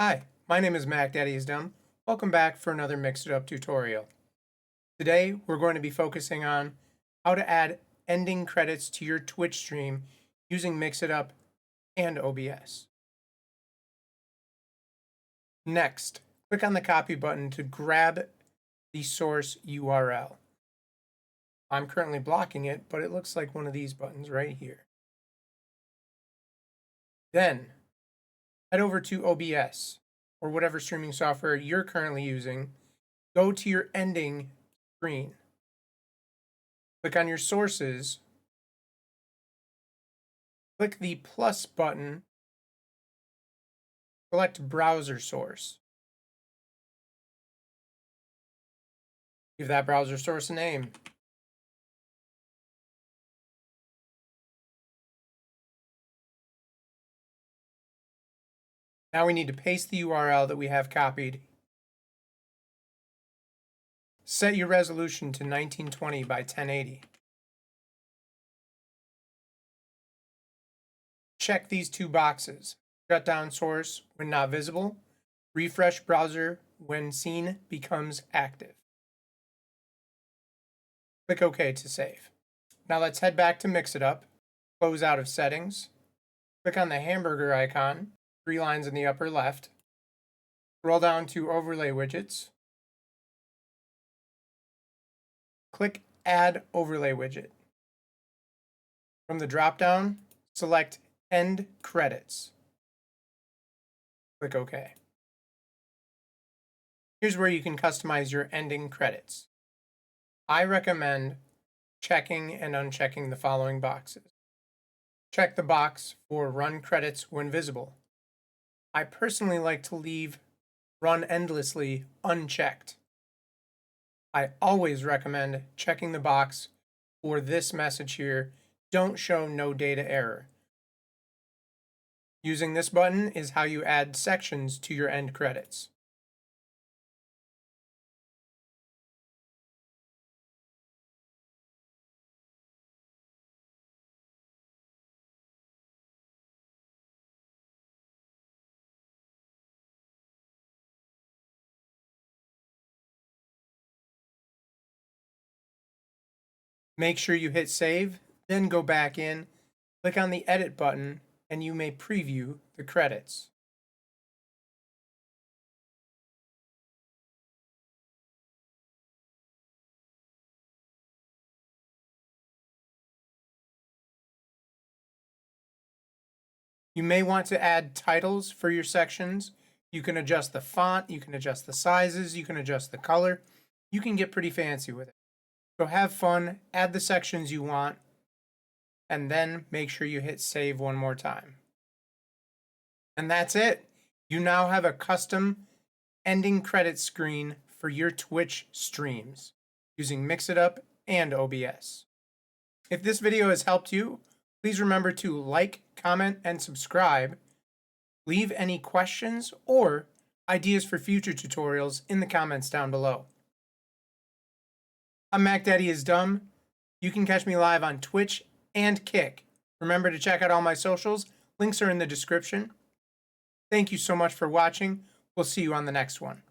Hi, my name is macdaddyisdumb. Welcome back for another Mix It Up tutorial. Today we're going to be focusing on how to add ending credits to your Twitch stream using Mix It Up and OBS. Next, click on the copy button to grab the source URL. I'm currently blocking it, but it looks like one of these buttons right here. Then, head over to OBS or whatever streaming software you're currently using. Go to your ending screen. Click on your sources. Click the plus button. Select browser source. Give that browser source a name. Now we need to paste the URL that we have copied. Set your resolution to 1920 by 1080. Check these two boxes. Shut down source when not visible. Refresh browser when scene becomes active. Click OK to save. Now let's head back to Mix It Up. Close out of settings. Click on the hamburger icon, 3 lines in the upper left. Scroll down to overlay widgets. Click Add Overlay Widget. From the drop-down, select End Credits. Click OK. Here's where you can customize your ending credits. I recommend checking and unchecking the following boxes. Check the box for Run Credits when visible. I personally like to leave Run Endlessly unchecked. I always recommend checking the box for this message here, don't show no data error. Using this button is how you add sections to your end credits. Make sure you hit save, then go back in, click on the edit button, and you may preview the credits. You may want to add titles for your sections. You can adjust the font, you can adjust the sizes, you can adjust the color. You can get pretty fancy with it. So have fun, add the sections you want, and then make sure you hit save one more time. And that's it. You now have a custom ending credits screen for your Twitch streams using Mix It Up and OBS. If this video has helped you, please remember to like, comment, and subscribe. Leave any questions or ideas for future tutorials in the comments down below. I'm macdaddyisdumb. You can catch me live on Twitch and Kick. Remember to check out all my socials. Links are in the description. Thank you so much for watching. We'll see you on the next one.